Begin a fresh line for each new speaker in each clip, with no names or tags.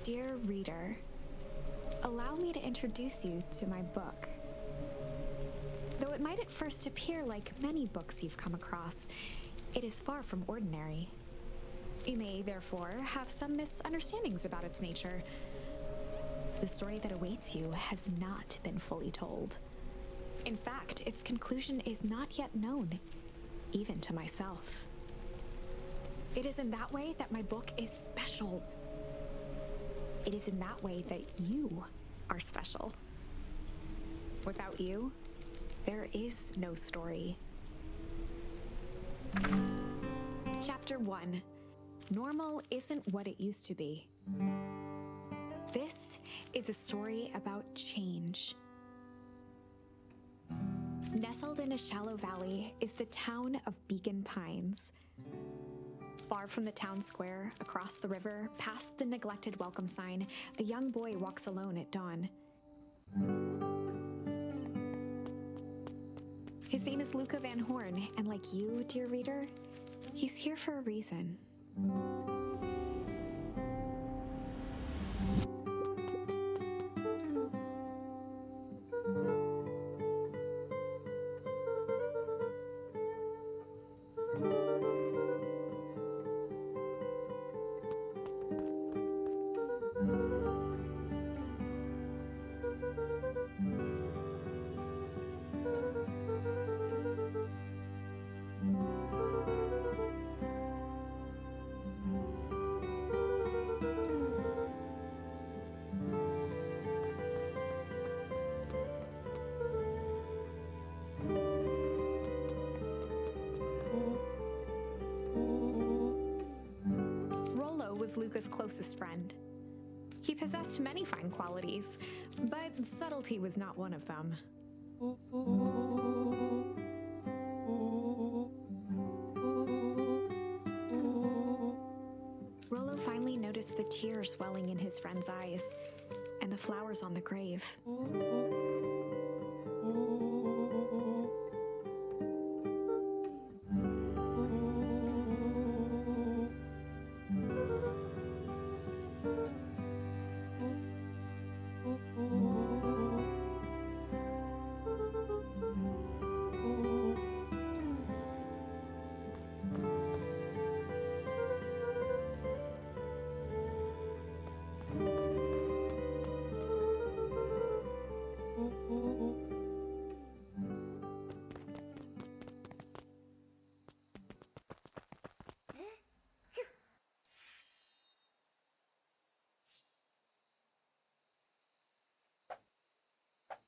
Dear reader, allow me to introduce you to my book. Though it might at first appear like many books you've come across, it is far from ordinary. You may, therefore, have some misunderstandings about its nature. The story that awaits you has not been fully told. In fact, its conclusion is not yet known, even to myself. It is in that way that my book is special. It is in that way that you are special. Without you, there is no story. Chapter 1. Normal isn't what it used to be. This is a story about change. Nestled in a shallow valley is the town of Beacon Pines. Far from the town square, across the river, past the neglected welcome sign, a young boy walks alone at dawn. His name is Luca Van Horn, and like you, dear reader, he's here for a reason. Was Luca's closest friend. He possessed many fine qualities, but subtlety was not one of them. Rollo finally noticed the tears welling in his friend's eyes and the flowers on the grave.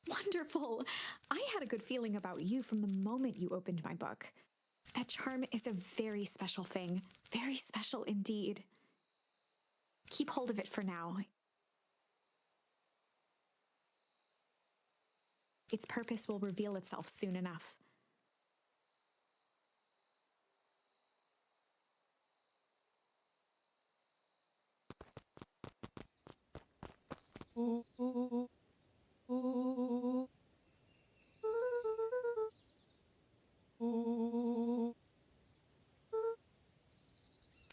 Wonderful! I had a good feeling about you from the moment you opened my book. That charm is a very special thing. Very special indeed. Keep hold of it for now. Its purpose will reveal itself soon enough.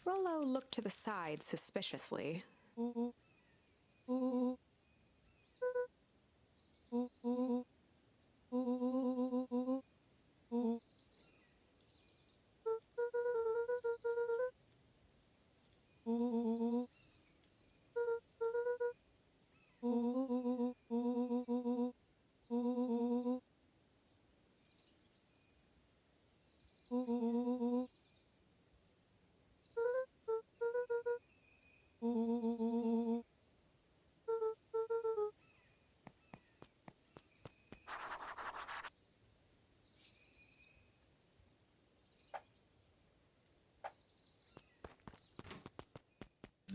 Rollo looked to the side suspiciously.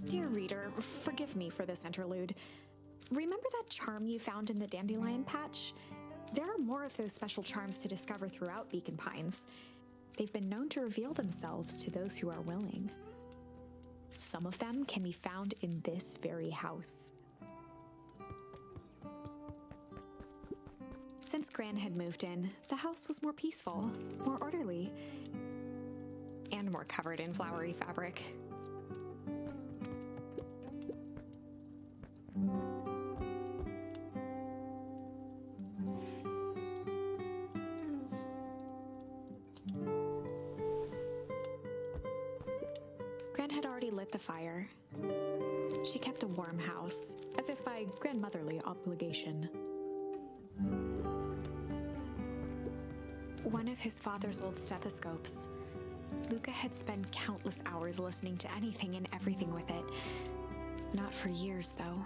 Dear reader, forgive me for this interlude. Remember that charm you found in the dandelion patch? There are more of those special charms to discover throughout Beacon Pines. They've been known to reveal themselves to those who are willing. Some of them can be found in this very house. Since Gran had moved in, the house was more peaceful, more orderly, and more covered in flowery fabric. Gran had already lit the fire. She kept a warm house, as if by grandmotherly obligation. One of his father's old stethoscopes. Luca had spent countless hours listening to anything and everything with it. Not for years, though.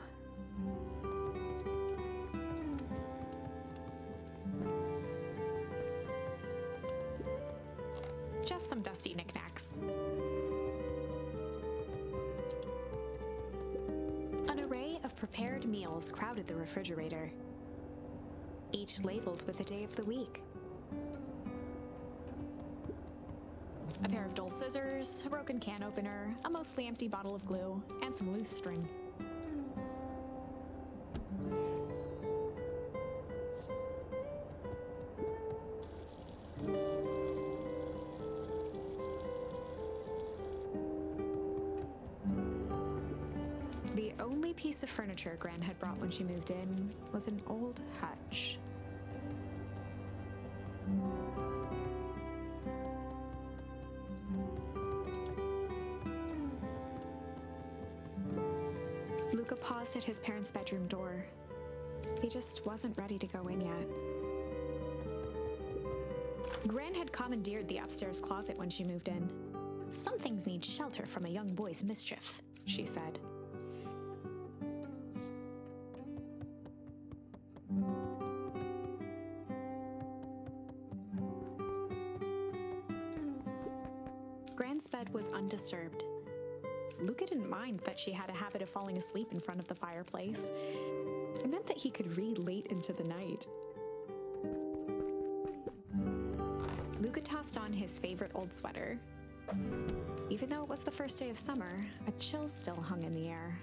Just some dusty knickknacks. An array of prepared meals crowded the refrigerator, each labeled with the day of the week. A pair of dull scissors, a broken can opener, a mostly empty bottle of glue, and some loose string. The only piece of furniture Gran had brought when she moved in was an old hutch. Luca paused at his parents' bedroom door. He just wasn't ready to go in yet. Gran had commandeered the upstairs closet when she moved in. "Some things need shelter from a young boy's mischief," she said. Gran's bed was undisturbed. Luca didn't mind that she had a habit of falling asleep in front of the fireplace. It meant that he could read late into the night. Luca tossed on his favorite old sweater. Even though it was the first day of summer, a chill still hung in the air.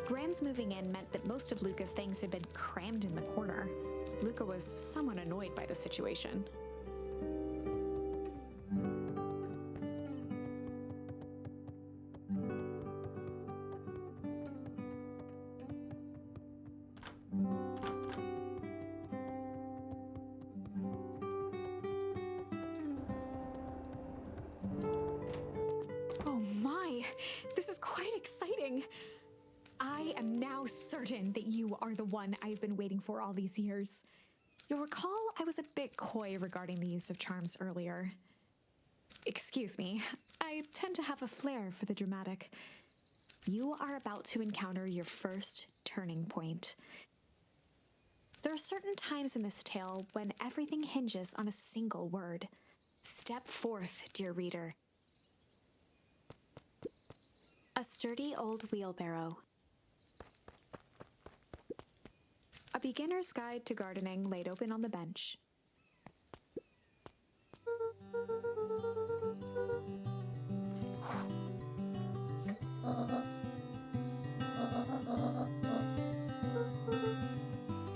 Gran's moving in meant that most of Luca's things had been crammed in the corner. Luca was somewhat annoyed by the situation. Oh my, this is quite exciting. I am now certain that you are the one I've been waiting for all these years. You'll recall I was a bit coy regarding the use of charms earlier. Excuse me, I tend to have a flair for the dramatic. You are about to encounter your first turning point. There are certain times in this tale when everything hinges on a single word. Step forth, dear reader. A sturdy old wheelbarrow. A beginner's guide to gardening laid open on the bench.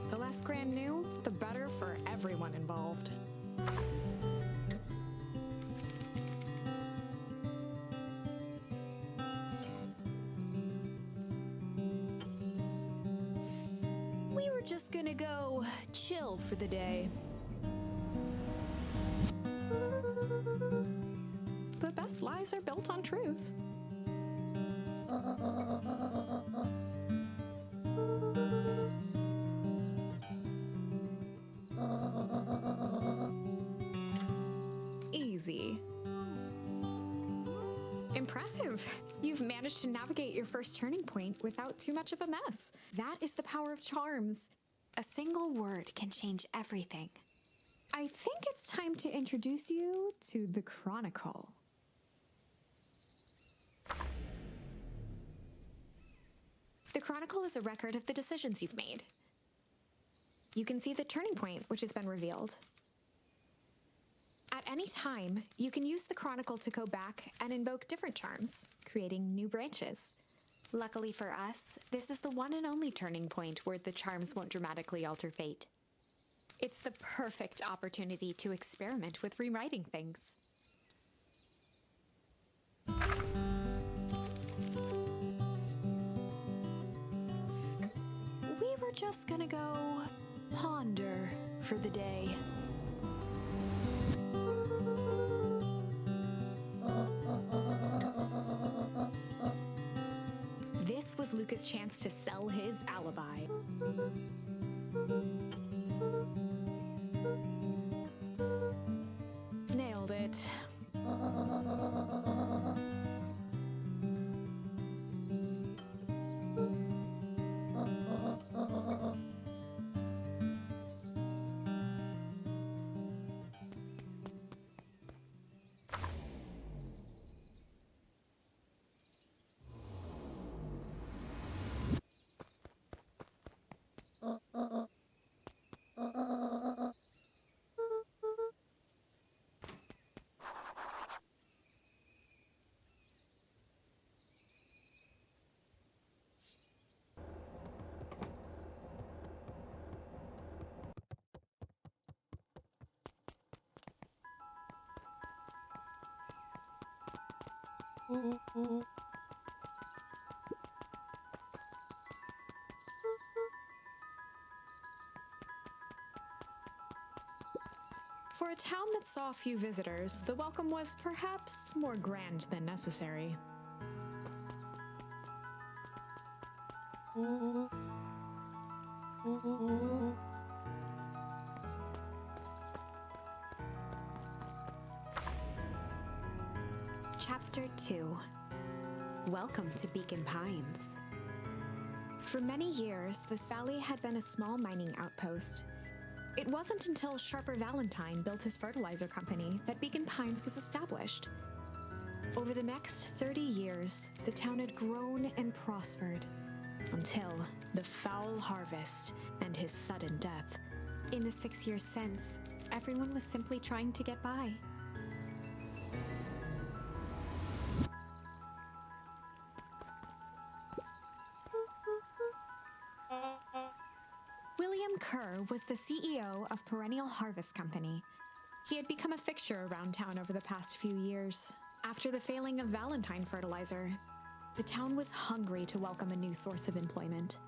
The less Gran knew, the better for everyone involved. We were just gonna go chill for the day. The best lies are built on truth. Easy. Impressive. You've managed to navigate your first turning point without too much of a mess. That is the power of charms. A single word can change everything. I think it's time to introduce you to the Chronicle. The Chronicle is a record of the decisions you've made. You can see the turning point which has been revealed. At any time, you can use the Chronicle to go back and invoke different charms, creating new branches. Luckily for us, this is the one and only turning point where the charms won't dramatically alter fate. It's the perfect opportunity to experiment with rewriting things. We were just gonna go ponder for the day. This was Luca's chance to sell his alibi. Nailed it. For a town that saw few visitors, the welcome was perhaps more grand than necessary. Chapter 2. Welcome to Beacon Pines. For many years, this valley had been a small mining outpost. It wasn't until Sharper Valentine built his fertilizer company that Beacon Pines was established. Over the next 30 years, the town had grown and prospered, until the foul harvest and his sudden death. In the 6 years since, everyone was simply trying to get by. William Kerr was the CEO of Perennial Harvest Company. He had become a fixture around town over the past few years. After the failing of Valentine Fertilizer, the town was hungry to welcome a new source of employment.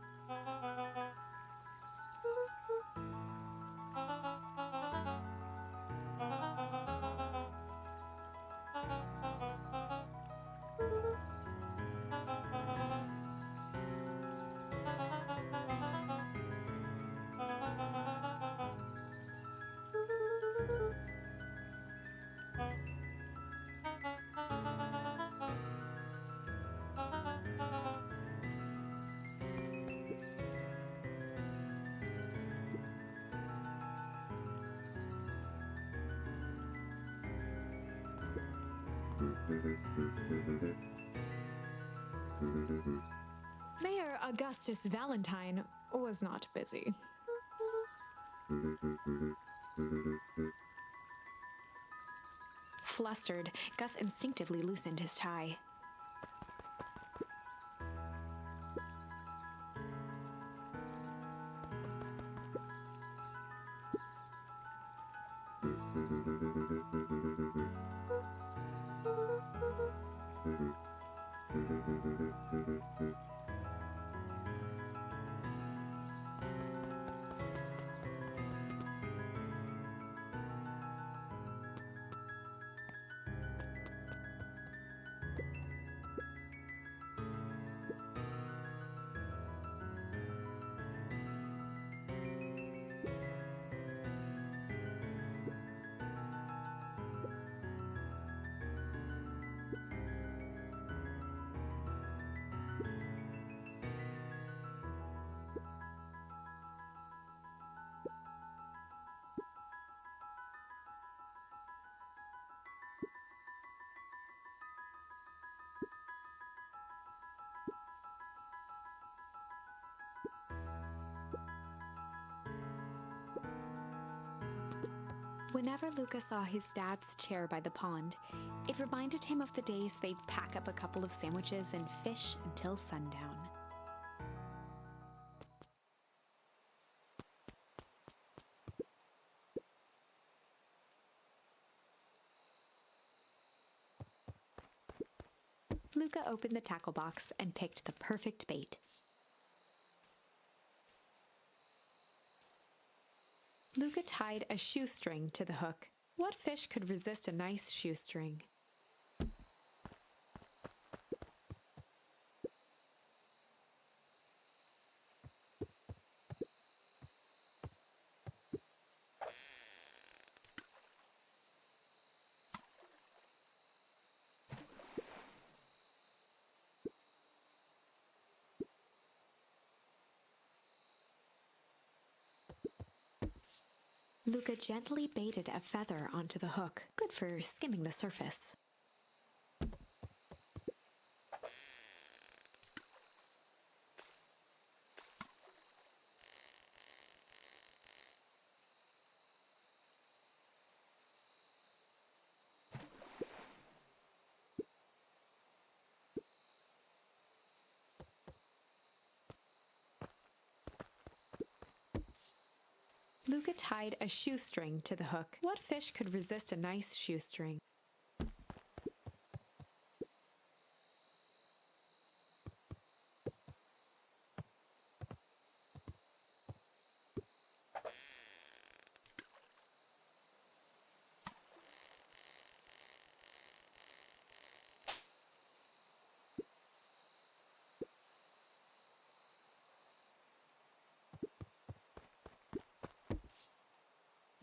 Mayor Augustus Valentine was not busy. Flustered, Gus instinctively loosened his tie. Whenever Luca saw his dad's chair by the pond, it reminded him of the days they'd pack up a couple of sandwiches and fish until sundown. Luca opened the tackle box and picked the perfect bait. Luca tied a shoestring to the hook. What fish could resist a nice shoestring? Luca gently baited a feather onto the hook, good for skimming the surface. Luca tied a shoestring to the hook. What fish could resist a nice shoestring?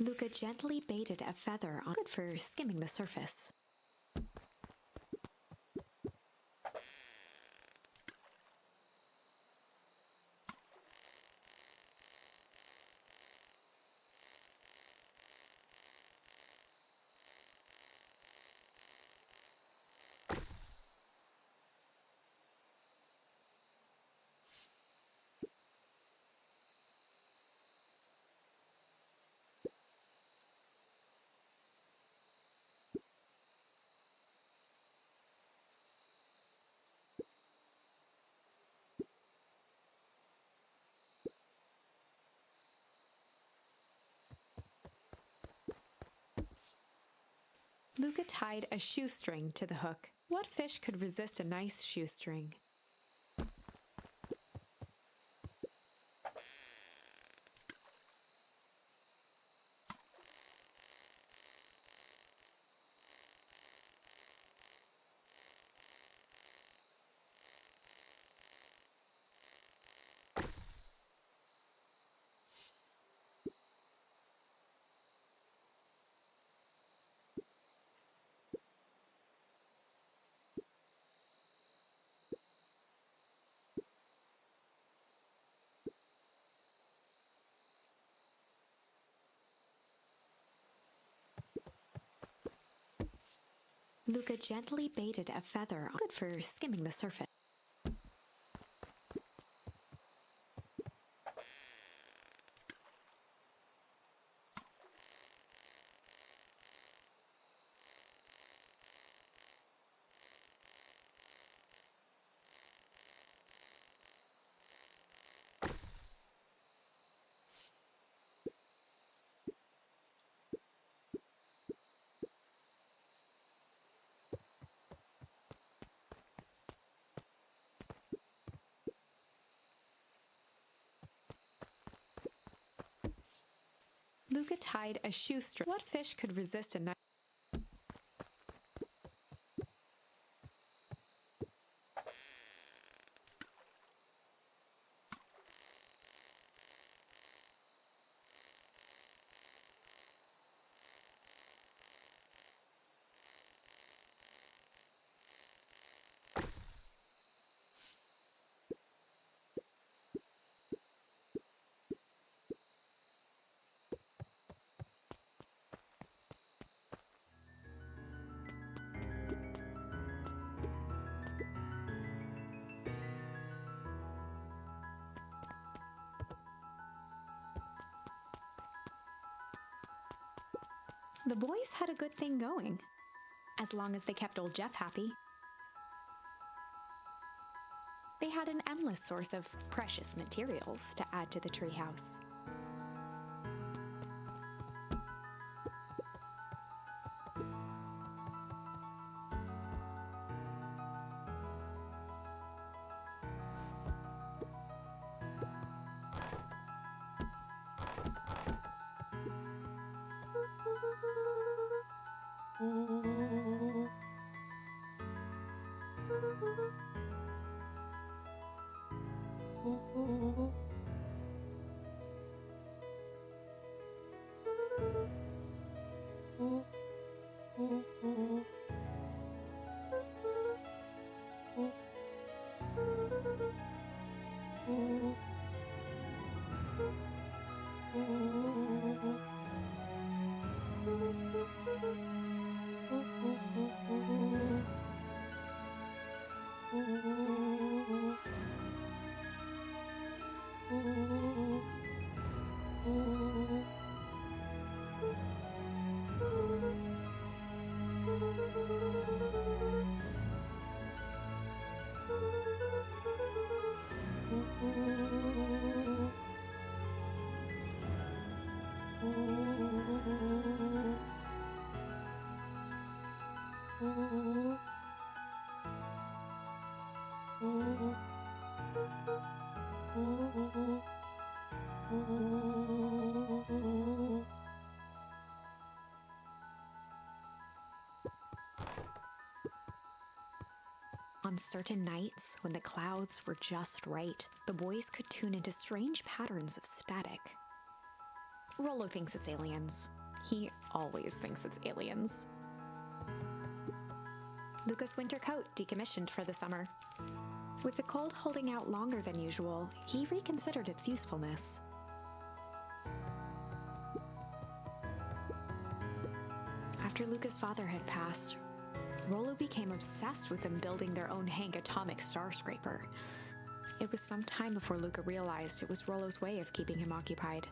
Luca gently baited a feather on, good for skimming the surface. Luca tied a shoestring to the hook. What fish could resist a nice shoestring? Luca gently baited a feather on, good for skimming the surface. Luca tied a shoestring. What fish could resist a nice... The boys had a good thing going, as long as they kept old Jeff happy. They had an endless source of precious materials to add to the treehouse. On certain nights, when the clouds were just right, the boys could tune into strange patterns of static. Rollo thinks it's aliens. He always thinks it's aliens. Luca's winter coat decommissioned for the summer. With the cold holding out longer than usual, he reconsidered its usefulness. After Luca's father had passed, Rollo became obsessed with them building their own Hank atomic star scraper. It was some time before Luca realized it was Rollo's way of keeping him occupied.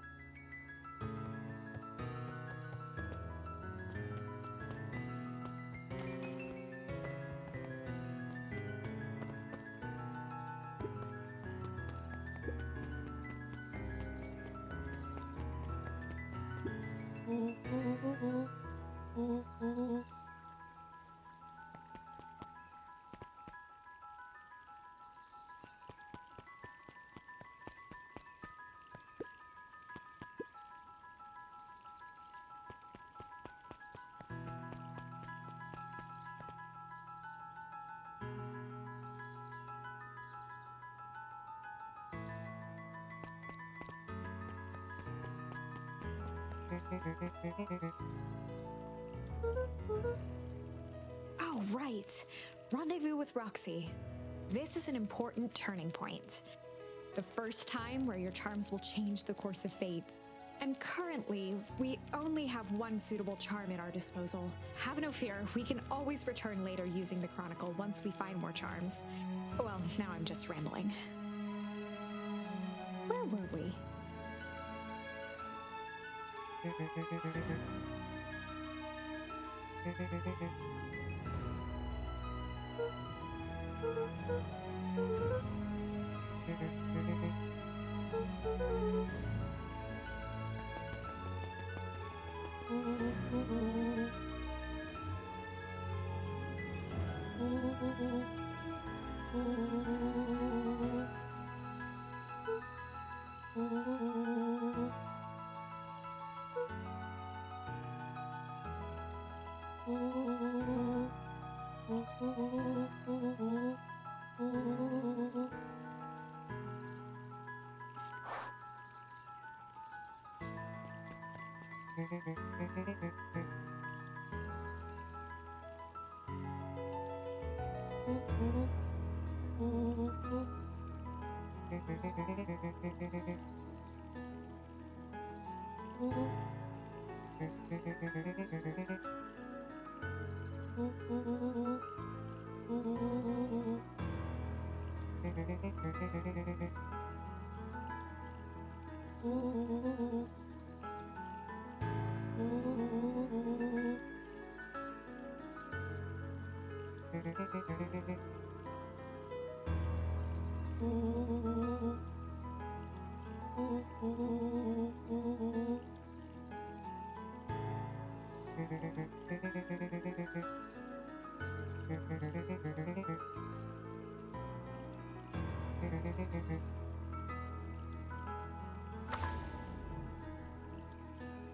Oh, right. Rendezvous with Roxy. This is an important turning point. The first time where your charms will change the course of fate. And currently, we only have one suitable charm at our disposal. Have no fear, we can always return later using the Chronicle once we find more charms. Well, now I'm just rambling. Where were we?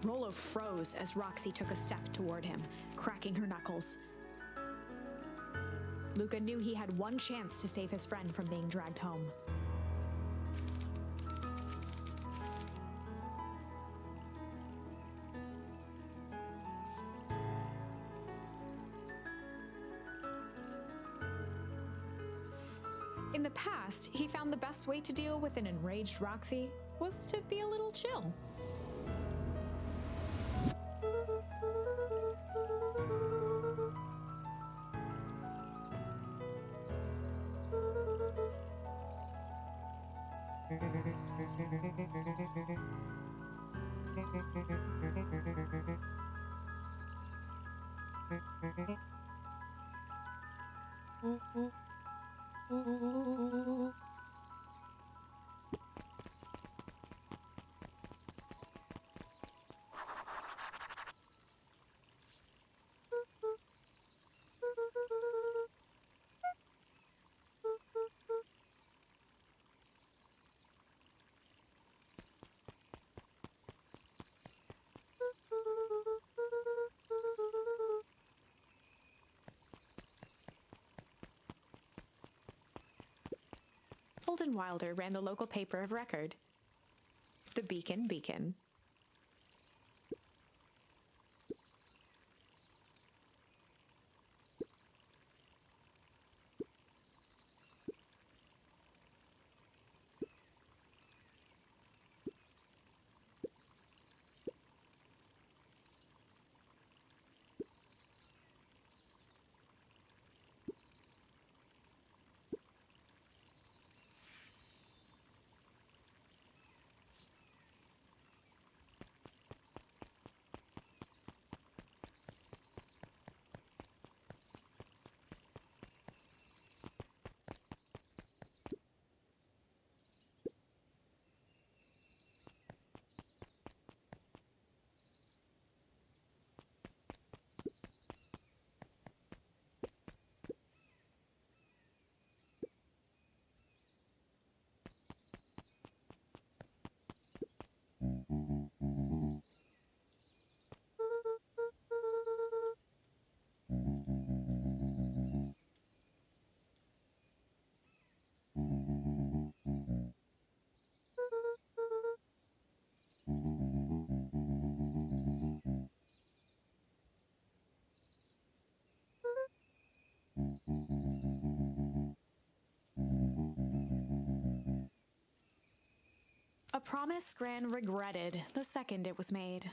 Rollo froze as Roxy took a step toward him, cracking her knuckles. Luca knew he had one chance to save his friend from being dragged home. In the past, he found the best way to deal with an enraged Roxy was to be a little chill. Holden Wilder ran the local paper of record, the Beacon Beacon. A promise Gran regretted the second it was made.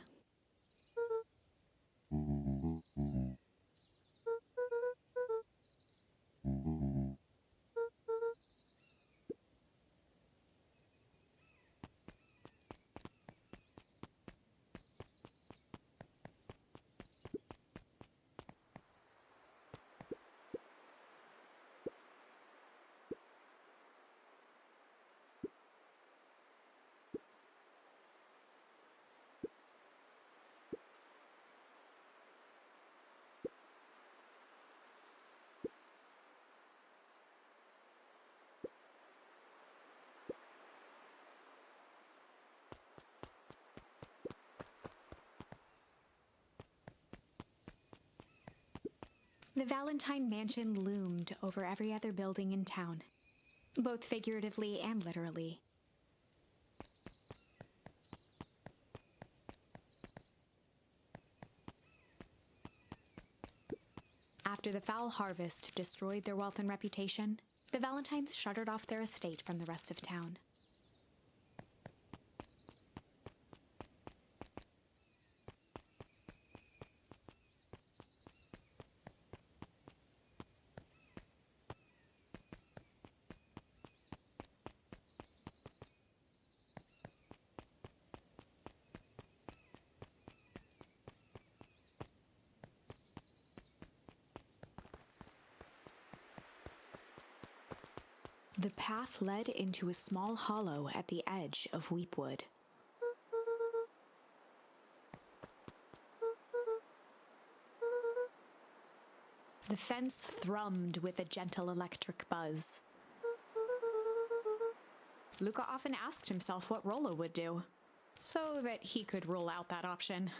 The Valentine Mansion loomed over every other building in town, both figuratively and literally. After the foul harvest destroyed their wealth and reputation, the Valentines shuttered off their estate from the rest of town. The path led into a small hollow at the edge of Weepwood. The fence thrummed with a gentle electric buzz. Luca often asked himself what Rollo would do, so that he could rule out that option.